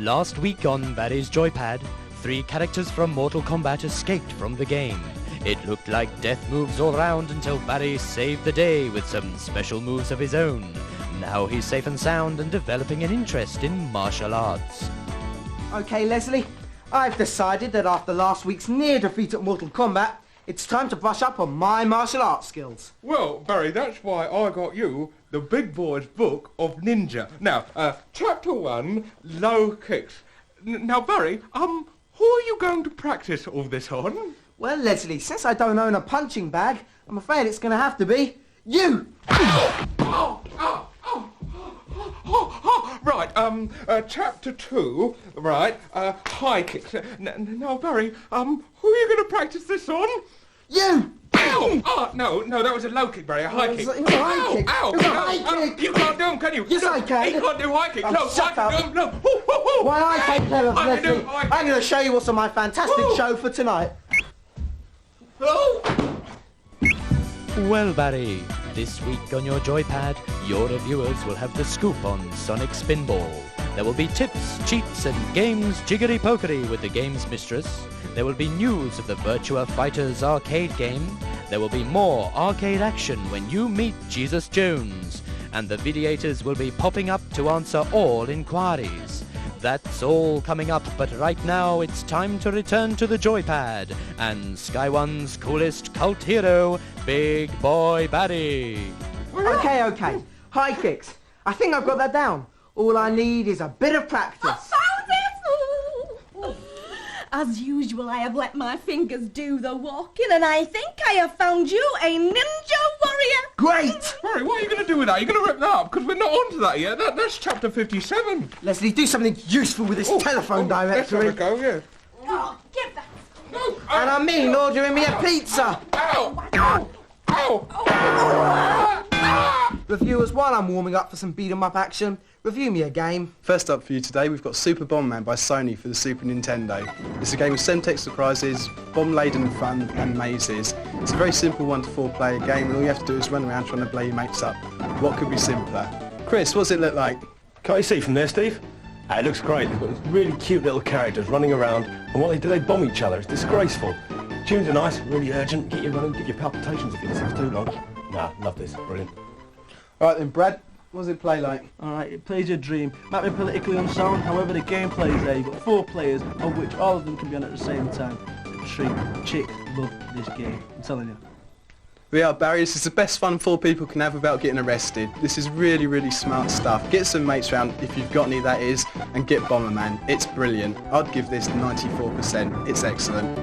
Last week on Barry's Joypad, 3 characters from Mortal Kombat escaped from the game. It looked like death moves all round until Barry saved the day with some special moves of his own. Now he's safe and sound and developing an interest in martial arts. Okay, Leslie, I've decided that after last week's near defeat at Mortal Kombat, it's time to brush up on my martial arts skills. Well, Barry, that's why I got you the Big Boy's Book of Ninja. Now, Chapter 1, Low Kicks. Now, Barry, who are you going to practice all this on? Well, Leslie, since I don't own a punching bag, I'm afraid it's going to have to be you. Right, Chapter 2, right, high kicks. Now, Barry, who are you going to practice this on? You! Ow! Oh, no, that was a low kick, Barry, a high kick. It was a high kick. Ow! It was a high kick. You can't do them, can you? Yes, no, I can. He can't do high kicks. Oh, No, shut I up. can do them. No. Why, I take care of I can do Leslie. high I'm going to show you what's on my fantastic show for tonight. Well, Barry, this week on your Joypad, your reviewers will have the scoop on Sonic Spinball. There will be tips, cheats, and games jiggery-pokery with the game's mistress. There will be news of the Virtua Fighter's arcade game. There will be more arcade action when you meet Jesus Jones. And the videators will be popping up to answer all inquiries. That's all coming up, but right now it's time to return to the Joypad and Sky One's coolest cult hero, Big Boy Barry. Okay. High kicks. I think I've got that down. All I need is a bit of practice. As usual, I have let my fingers do the walking, and I think I have found you a ninja warrior. Great! Barry, what are you going to do with that? You're going to rip that up? Because we're not on to that yet. That's Chapter 57. Leslie, do something useful with this telephone directory. Let's have a go, yeah. Oh, give that. No, And I mean ordering me a pizza. Ow! Reviewers, while I'm warming up for some beat-em-up action, review me a game. First up for you today, we've got Super Bomberman by Sony for the Super Nintendo. It's a game with semtex surprises, bomb-laden fun and mazes. It's a very simple 1 to 4 player game and all you have to do is run around trying to blow your mates up. What could be simpler? Chris, what's it look like? Can't you see from there, Steve? It looks great. They've got these really cute little characters running around, and what they do, they bomb each other. It's disgraceful. Tunes are nice, really urgent, get you running, give you palpitations if you listen for too long. Nah, love this, brilliant. Alright then, Brad, what does it play like? Alright, it plays your dream. Might be politically unsound, however the gameplay is there. You've got 4 players, of which all of them can be on at the same time. Treat chicks love this game, I'm telling you. We are, Barry. This is the best fun 4 people can have without getting arrested. This is really, really smart stuff. Get some mates round, if you've got any that is, and get Bomberman. It's brilliant. I'd give this 94%. It's excellent.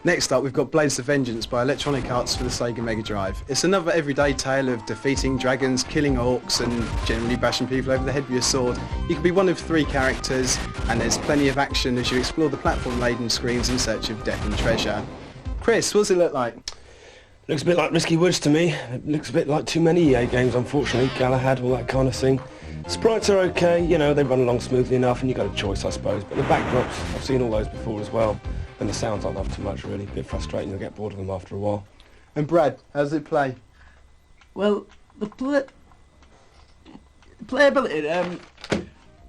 Next up, we've got Blades of Vengeance by Electronic Arts for the Sega Mega Drive. It's another everyday tale of defeating dragons, killing orcs, and generally bashing people over the head with your sword. You can be one of 3 characters, and there's plenty of action as you explore the platform-laden screens in search of death and treasure. Chris, what does it look like? Looks a bit like Risky Woods to me. It looks a bit like too many EA games, unfortunately. Galahad, all that kind of thing. Sprites are okay, you know, they run along smoothly enough, and you've got a choice, I suppose. But the backdrops, I've seen all those before as well. And the sounds I love too much, really. A bit frustrating, you'll get bored of them after a while. And Brad, how does it play? Well, the playability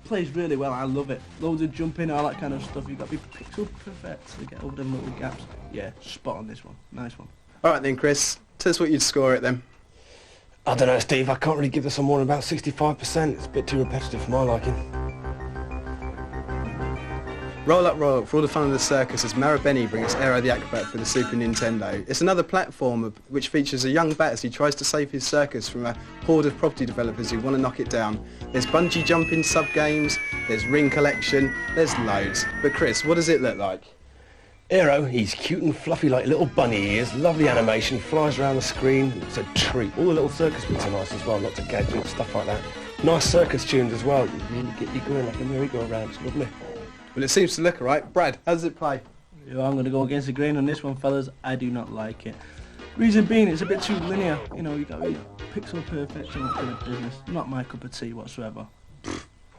plays really well, I love it. Loads of jumping, all that kind of stuff. You've got to be pixel perfect to get over them little gaps. Yeah, spot on this one. Nice one. Alright then, Chris, tell us what you'd score it then. I don't know, Steve, I can't really give this one more than about 65%. It's a bit too repetitive for my liking. Roll Up, for all the fun of the circus as Marabeni brings us Aero the Acrobat for the Super Nintendo. It's another platform which features a young bat as he tries to save his circus from a horde of property developers who want to knock it down. There's bungee jumping sub-games, there's ring collection, there's loads. But Chris, what does it look like? Aero, he's cute and fluffy like little bunny ears, lovely animation, he flies around the screen, it's a treat. All the little circus bits are nice as well, lots of gadgets, stuff like that. Nice circus tunes as well, you really get you going like a merry-go-round, it's lovely. Well, it seems to look alright. Brad, how does it play? Yeah, I'm going to go against the grain on this one, fellas. I do not like it. Reason being, it's a bit too linear. You know, you got to be pixel perfection that kind of business. Not my cup of tea whatsoever.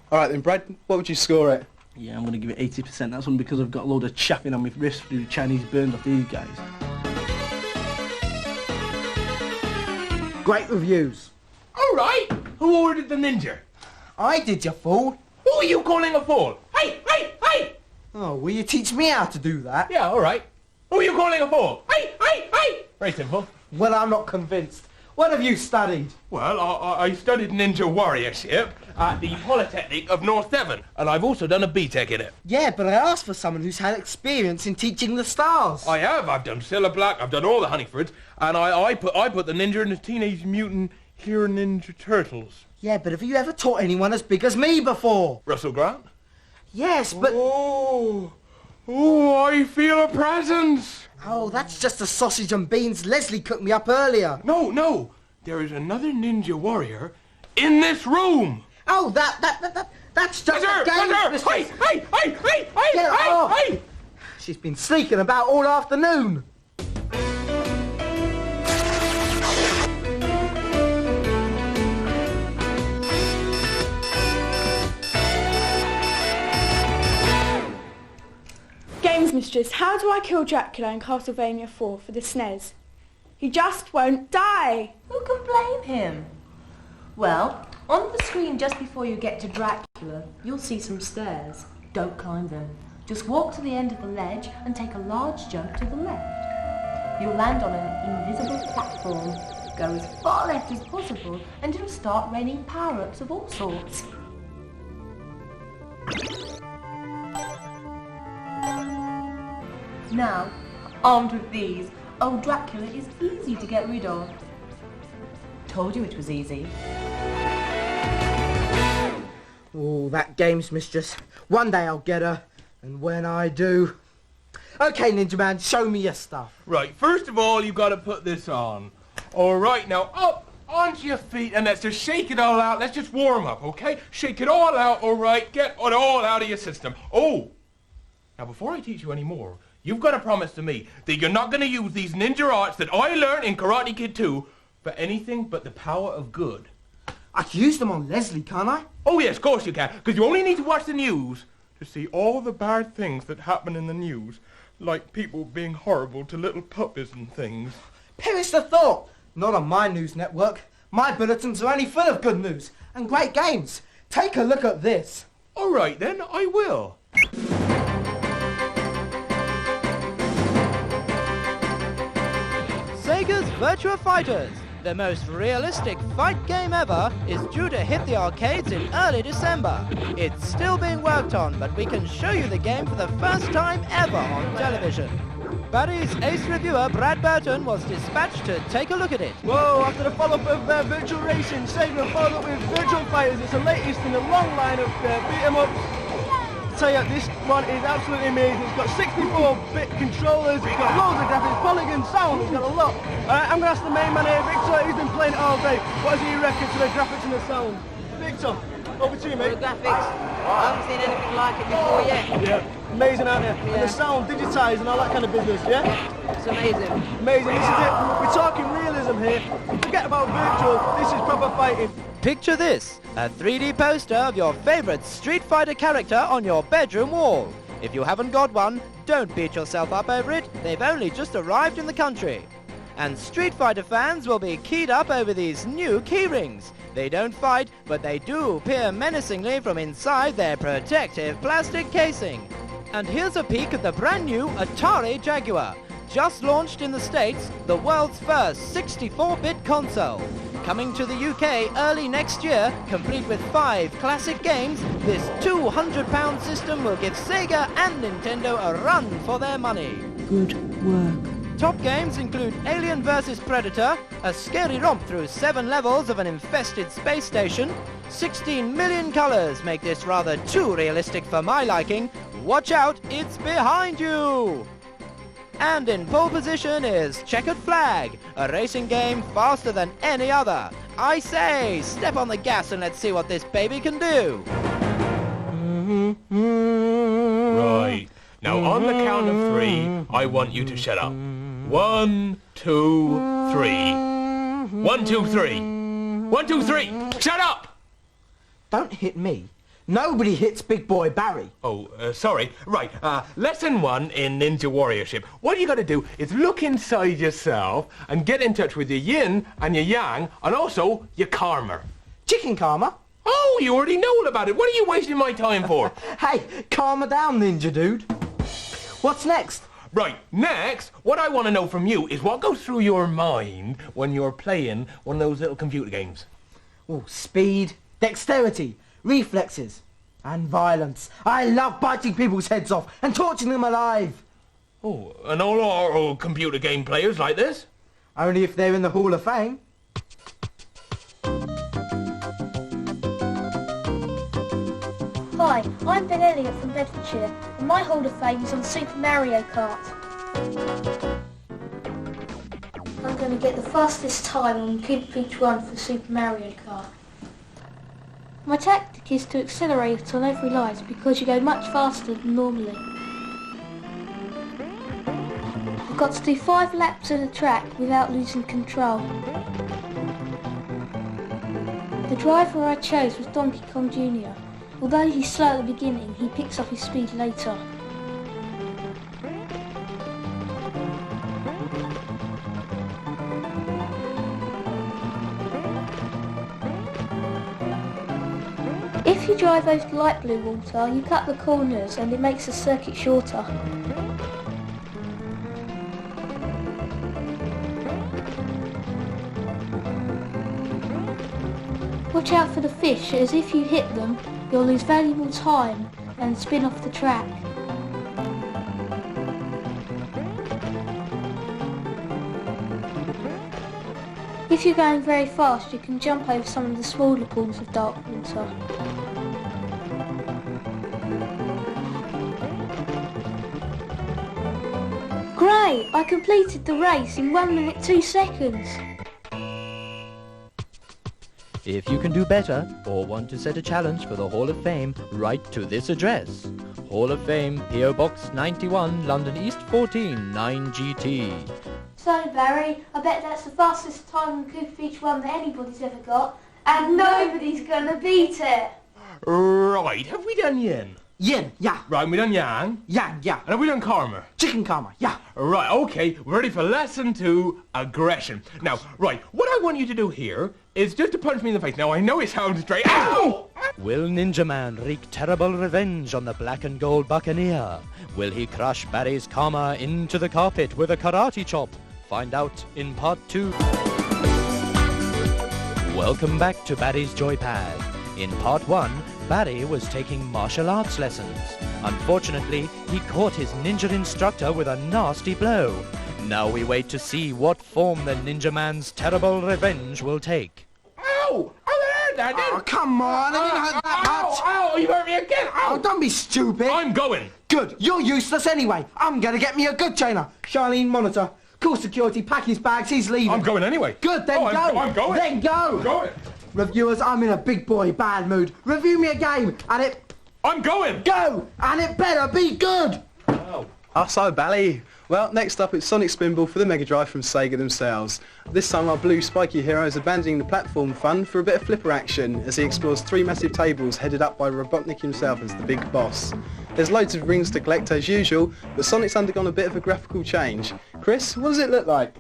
Alright then, Brad, what would you score it? Yeah, I'm going to give it 80%. That's one because I've got a load of chaffing on my wrist through the Chinese burns off these guys. Great reviews. All right. Who ordered the ninja? I did, you fool. Who are you calling a fool? Hey! Oh, will you teach me how to do that? Yeah, all right. Who are you calling a fool? Hey! Very simple. Well, I'm not convinced. What have you studied? Well, I studied ninja warriorship at the Polytechnic of North Devon, and I've also done a BTEC in it. Yeah, but I asked for someone who's had experience in teaching the stars. I have. I've done Cilla Black, I've done all the Honeyfords, and I put the ninja in the Teenage Mutant Hero Ninja Turtles. Yeah, but have you ever taught anyone as big as me before? Russell Grant? Yes, but... Oh, I feel a presence. Oh, that's just the sausage and beans Leslie cooked me up earlier. No. There is another ninja warrior in this room. Oh, that's just a game. Hey! Get off. She's been sneaking about all afternoon. Games Mistress, how do I kill Dracula in Castlevania 4 for the SNES? He just won't die. Who can blame him? Well, on the screen just before you get to Dracula, you'll see some stairs. Don't climb them. Just walk to the end of the ledge and take a large jump to the left. You'll land on an invisible platform. Go as far left as possible and it'll start raining power-ups of all sorts. Now, armed with these, old Dracula is easy to get rid of. Told you it was easy. Oh, that Games Mistress. One day I'll get her, and when I do... Okay, Ninja Man, show me your stuff. Right, first of all, you've got to put this on. All right, now up onto your feet, and let's just shake it all out. Let's just warm up, okay? Shake it all out, all right? Get it all out of your system. Oh, now before I teach you any more, you've got to promise to me that you're not going to use these ninja arts that I learned in Karate Kid 2 for anything but the power of good. I can use them on Leslie, can't I? Oh, yes, of course you can, because you only need to watch the news to see all the bad things that happen in the news, like people being horrible to little puppies and things. Perish the thought! Not on my news network. My bulletins are only full of good news and great games. Take a look at this. All right, then, I will. Sega's Virtua Fighters, the most realistic fight game ever, is due to hit the arcades in early December. It's still being worked on, but we can show you the game for the first time ever on television. Barry's ace reviewer Brad Burton was dispatched to take a look at it. Whoa, after the follow-up of Virtual Racing, Sega followed up with Virtual Fighters. It's the latest in a long line of beat-em-ups. I tell you, this one is absolutely amazing. It's got 64-bit controllers, it's got loads of graphics, polygon, sound, it's got a lot. I'm going to ask the main man here, Victor, he's been playing it all day. What does he reckon to the graphics and the sound? Victor, over to you, mate. The graphics, I haven't seen anything like it before yet. Yeah, amazing, aren't they? Yeah. And the sound, digitised and all that kind of business, yeah? It's amazing. Amazing, this is it. We're talking realism here. Forget about virtual, this is proper fighting. Picture this, a 3D poster of your favourite Street Fighter character on your bedroom wall. If you haven't got one, don't beat yourself up over it, they've only just arrived in the country. And Street Fighter fans will be keyed up over these new keyrings. They don't fight, but they do peer menacingly from inside their protective plastic casing. And here's a peek at the brand new Atari Jaguar. Just launched in the States, the world's first 64-bit console. Coming to the UK early next year, complete with 5 classic games, this £200 system will give Sega and Nintendo a run for their money. Good work. Top games include Alien vs Predator, a scary romp through 7 levels of an infested space station. 16 million colours make this rather too realistic for my liking. Watch out, it's behind you! And in pole position is Checkered Flag, a racing game faster than any other. I say, step on the gas and let's see what this baby can do. Right. Now on the count of 3, I want you to shut up. 1, 2, 3. 1, 2, 3. 1, 2, 3. Shut up! Don't hit me. Nobody hits Big Boy Barry. Oh, sorry. Right, lesson 1 in Ninja Warriorship. What you got to do is look inside yourself and get in touch with your yin and your yang and also your karma. Chicken karma? Oh, you already know all about it. What are you wasting my time for? Hey, calm her down, Ninja Dude. What's next? Right, next, what I want to know from you is what goes through your mind when you're playing one of those little computer games. Oh, speed, dexterity, reflexes, and violence. I love biting people's heads off and torching them alive. Oh, and all our computer game players like this? Only if they're in the Hall of Fame. Hi, I'm Ben Elliott from Bedfordshire, and my Hall of Fame is on Super Mario Kart. I'm going to get the fastest time on Kid Beach Run for Super Mario Kart. My tactic is to accelerate on every light because you go much faster than normally. I've got to do 5 laps of the track without losing control. The driver I chose was Donkey Kong Jr. Although he's slow at the beginning, he picks up his speed later. If you drive over light blue water, you cut the corners and it makes the circuit shorter. Watch out for the fish, as if you hit them, you'll lose valuable time and spin off the track. If you're going very fast, you can jump over some of the smaller pools of dark water. Great! I completed the race in 1 minute 2 seconds. If you can do better or want to set a challenge for the Hall of Fame, write to this address. Hall of Fame, P.O. Box 91, London East 14, 9GT. So Barry, I bet that's the fastest time on Cooper Beach Run that anybody's ever got, and nobody's gonna beat it. Right, have we done yin? Yin, yeah. Right, we done yang? Yang, yeah. And have we done karma? Chicken karma, yeah. Right, okay, we're ready for lesson 2, aggression. Now, right, what I want you to do here is just to punch me in the face. Now, I know it sounds straight. Ow! Will Ninja Man wreak terrible revenge on the black and gold buccaneer? Will he crush Barry's karma into the carpet with a karate chop? Find out in part 2. Welcome back to Barry's Joypad. In part 1, Barry was taking martial arts lessons. Unfortunately, he caught his ninja instructor with a nasty blow. Now we wait to see what form the Ninja Man's terrible revenge will take. Ow! I heard that, didn't Oh, come on, I didn't hurt that much. Ow! You hurt me again! Ow! Oh, don't be stupid. I'm going. Good, you're useless anyway. I'm gonna get me a good trainer. Charlene, monitor. Call security, pack his bags, he's leaving. I'm going anyway. Good, then go. I'm going. Then go. I'm going. Reviewers, I'm in a big boy bad mood. Review me a game, and it... I'm going. Go, and it better be good. Oh, so Bally. Well, next up it's Sonic Spinball for the Mega Drive from Sega themselves. This time our blue spiky hero is abandoning the platform fun for a bit of flipper action as he explores 3 massive tables headed up by Robotnik himself as the big boss. There's loads of rings to collect as usual, but Sonic's undergone a bit of a graphical change. Chris, what does it look like?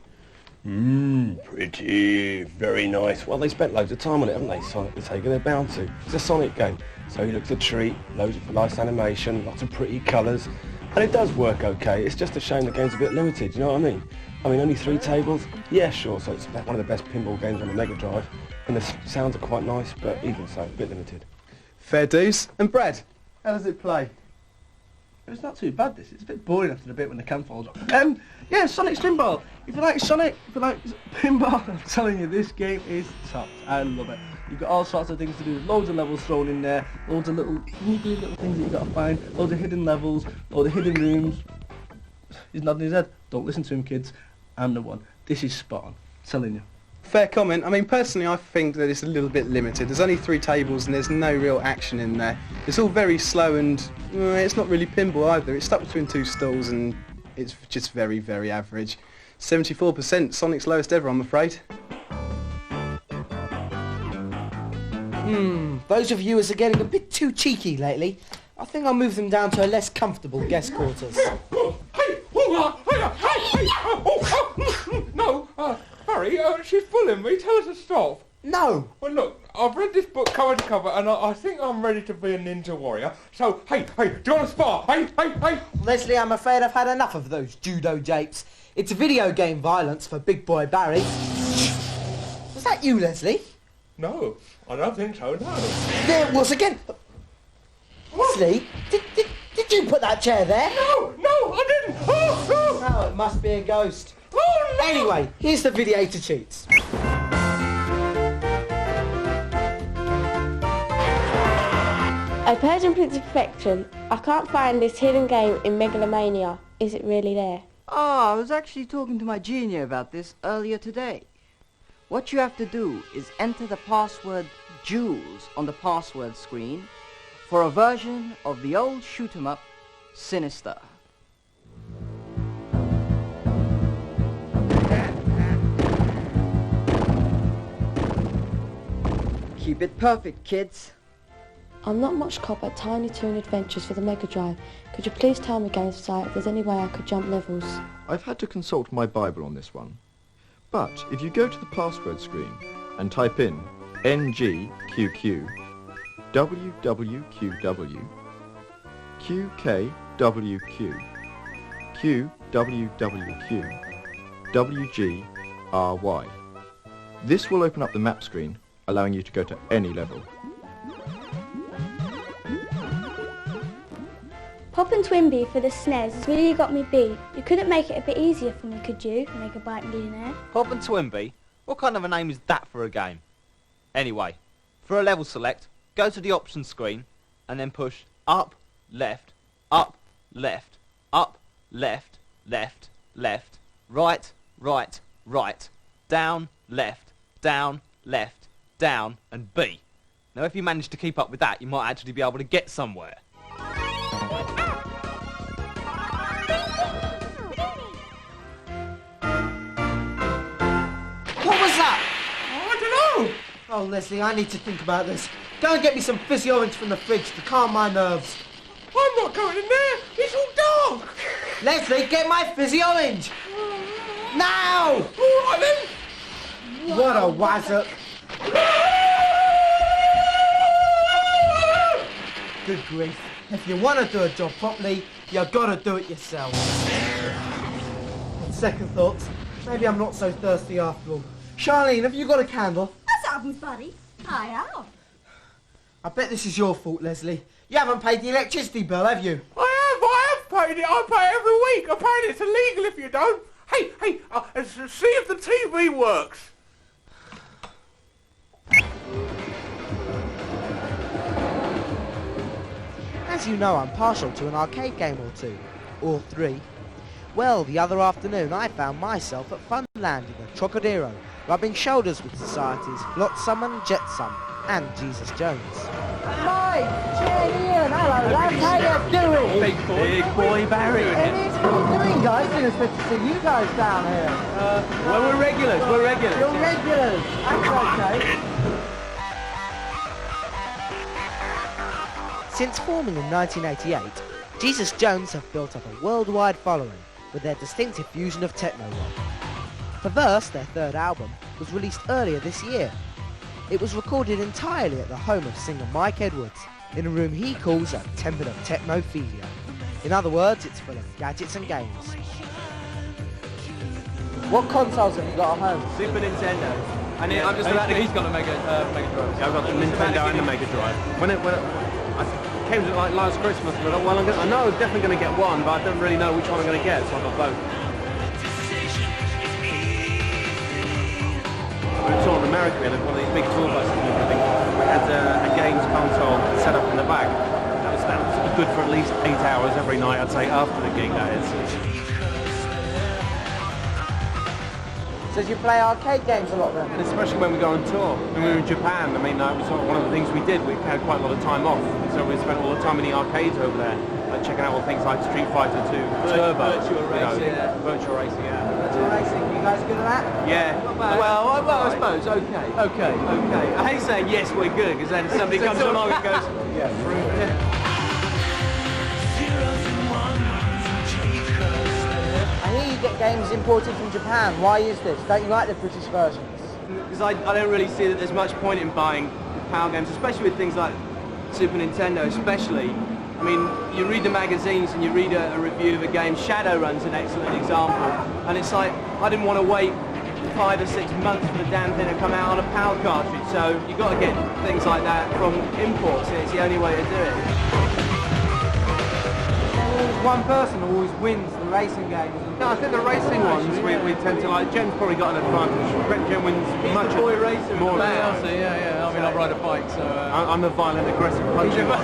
Pretty. Very nice. Well, they spent loads of time on it, haven't they, Sonic the Sega? They're bound to. It's a Sonic game, so he looks a treat, loads of nice animation, lots of pretty colours, and it does work okay. It's just a shame the game's a bit limited, you know what I mean? I mean, only 3 tables? Yeah, sure, so it's one of the best pinball games on the Mega Drive, and the sounds are quite nice, but even so, a bit limited. Fair dues. And Brad, how does it play? It's not too bad, this. It's a bit boring after a bit when the cam falls off. Yeah, Sonic Spinball. If you like Sonic, if you like pinball, I'm telling you, this game is top. I love it. You've got all sorts of things to do. Loads of levels thrown in there. Loads of little niggly little things that you've got to find. Loads of hidden levels. Loads of hidden rooms. He's nodding his head. Don't listen to him, kids. I'm the one. This is spot on. I'm telling you. Fair comment. I mean, personally, I think that it's a little bit limited. There's only 3 tables and there's no real action in there. It's all very slow and it's not really pinball either. It's stuck between 2 stalls and it's just very, very average. 74%, Sonic's lowest ever, I'm afraid. Those reviewers are getting a bit too cheeky lately. I think I'll move them down to a less comfortable guest quarters. No, Barry, she's pulling me. Tell her to stop. No! Well, look, I've read this book cover to cover, and I think I'm ready to be a ninja warrior. So, hey, do you want to spar? Hey! Leslie, I'm afraid I've had enough of those judo japes. It's video game violence for Big Boy Barry. Was that you, Leslie? No, I don't think so, no. There it was again! Leslie, did you put that chair there? No, I didn't! Oh, it must be a ghost. Oh, no! Anyway, here's the Videator cheats. A Persian Prince of Perfection. I can't find this hidden game in Megalomania. Is it really there? I was actually talking to my junior about this earlier today. What you have to do is enter the password Jules on the password screen for a version of the old shoot-'em-up Sinister. Keep it perfect, kids. I'm not much cop at Tiny Toon Adventures for the Mega Drive. Could you please tell me, Games Site, if there's any way I could jump levels? I've had to consult my Bible on this one. But if you go to the password screen and type in NGQQ, WWQW, QKWQ, QWWQ, WGRY. This will open up the map screen, allowing you to go to any level. Pop and Twinbee for the SNES has really got me beat. You couldn't make it a bit easier for me, could you, Megabyte Millionaire? Pop and Twinbee? What kind of a name is that for a game? Anyway, for a level select, go to the options screen and then push up, left, up, left, up, left, left, left, right, right, right, down, left, down, left, down, and B. Now if you manage to keep up with that, you might actually be able to get somewhere. What was that? I don't know. Oh, Leslie, I need to think about this. Go and get me some fizzy orange from the fridge to calm my nerves. I'm not going in there. It's all dark. Leslie, get my fizzy orange! Now! All right then. What a wazzock. Good grief. If you want to do a job properly, you've got to do it yourself. On second thoughts, maybe I'm not so thirsty after all. Charlene, have you got a candle? That's happens, buddy. I have. I bet this is your fault, Leslie. You haven't paid the electricity bill, have you? I have paid it. I pay it every week. I pay it. It's illegal if you don't. Hey, see if the TV works. As you know, I'm partial to an arcade game or two. Or three. Well, the other afternoon I found myself at Funland in the Trocadero, rubbing shoulders with societies Flotsam and Jetsam, and Jesus Jones. Mike, Ian, hello lads, how you doing? Big boy Barry. What are you doing, guys? Didn't expect to see you guys down here. Well, we're regulars. You're regulars. That's okay. Since forming in 1988, Jesus Jones have built up a worldwide following with their distinctive fusion of techno rock. Perverse, their third album, was released earlier this year. It was recorded entirely at the home of singer Mike Edwards, in a room he calls a temple of technophilia. In other words, it's full of gadgets and games. What consoles have you got at home? Super Nintendo. And I'm just about to... He's got a Mega Drive. Yeah, I've got the Nintendo and the Mega Drive. When it came to like last Christmas, I thought, well, I know I'm definitely going to get one, but I don't really know which one I'm going to get, so I got both. We saw in America, we had one of these big tour buses and everything. We had a games console set up in the back. That was good for at least 8 hours every night, I'd say, after the gig, that is. So you play arcade games a lot then? And especially when we go on tour. When we were in Japan, I mean, that was one of the things we did. We had quite a lot of time off, so we spent all the time in the arcades over there, checking out all things like Street Fighter 2, Turbo, Virtua Racing, Virtual Racing, yeah. Virtual Racing, you guys good at that? Yeah. Well, I suppose, okay. I hate saying yes, we're good, because then somebody comes along and goes, yeah. I hear you get games imported from Japan. Why is this? Don't you like the British versions? because I don't really see that there's much point in buying PAL games, especially with things like Super Nintendo, especially. I mean, you read the magazines and you read a review of a game. Shadowrun's an excellent example, and it's like I didn't want to wait 5 or 6 months for the damn thing to come out on a PAL cartridge, so you got to get things like that from imports. It's the only way to do it. One person always wins the racing games. No, I think the racing ones we tend to like. Jen's probably got an advantage. Jen wins much boy racer more than I see, yeah. I mean, I ride a bike, so... I'm the violent, aggressive punching one.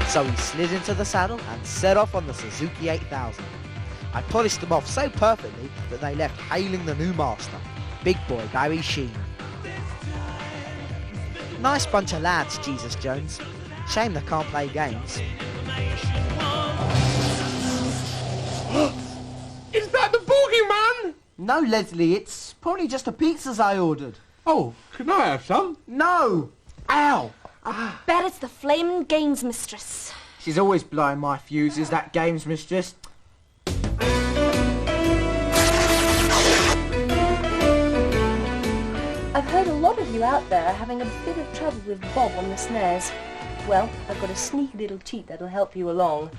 So he slid into the saddle and set off on the Suzuki 8000. I polished them off so perfectly that they left hailing the new master, Big Boy Barry Sheen. Nice bunch of lads, Jesus Jones. Shame they can't play games. Is that the boogeyman? No, Leslie, it's probably just the pizzas I ordered. Oh, can I have some? No! Ow! Bet it's the flaming games mistress. She's always blowing my fuses, that games mistress. I've heard a lot of you out there are having a bit of trouble with Bob on the snares. Well, I've got a sneaky little cheat that'll help you along.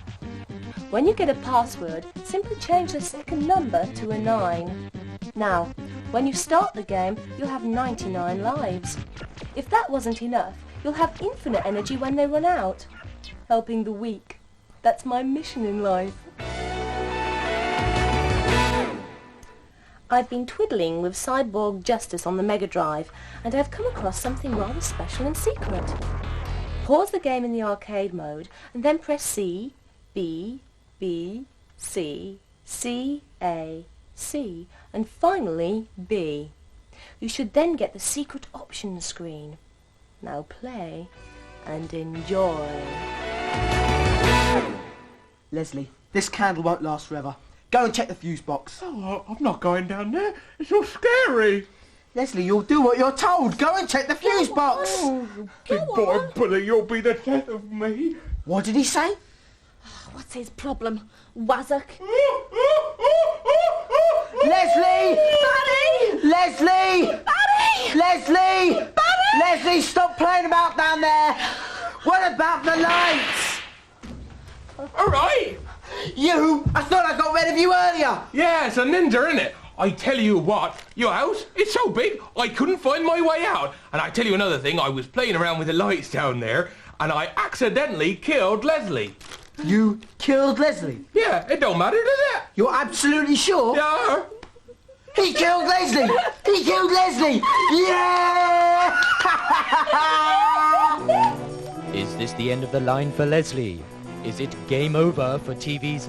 When you get a password, simply change the second number to a 9. Now, when you start the game, you'll have 99 lives. If that wasn't enough, you'll have infinite energy when they run out. Helping the weak. That's my mission in life. I've been twiddling with Cyborg Justice on the Mega Drive, and I've come across something rather special and secret. Pause the game in the arcade mode, and then press C, B, B, C, C, A, C, and finally B. You should then get the secret options screen. Now play and enjoy. Leslie, this candle won't last forever. Go and check the fuse box. Oh, I'm not going down there. It's all scary. Leslie, you'll do what you're told. Go and check the fuse box. Big boy bully, you'll be the death of me. What did he say? What's his problem? Wazzock? Leslie! Barry! Leslie! Barry! Leslie! Barry! Leslie, stop playing about down there! What about the lights? All right. You! I thought I got rid of you earlier! Yeah, it's a ninja, isn't it? I tell you what, your house, it's so big, I couldn't find my way out. And I tell you another thing, I was playing around with the lights down there, and I accidentally killed Leslie. You killed Leslie? Yeah, it don't matter, does it? You're absolutely sure? Yeah. He killed Leslie! He killed Leslie! Yeah! Is this the end of the line for Leslie? Is it game over for TV's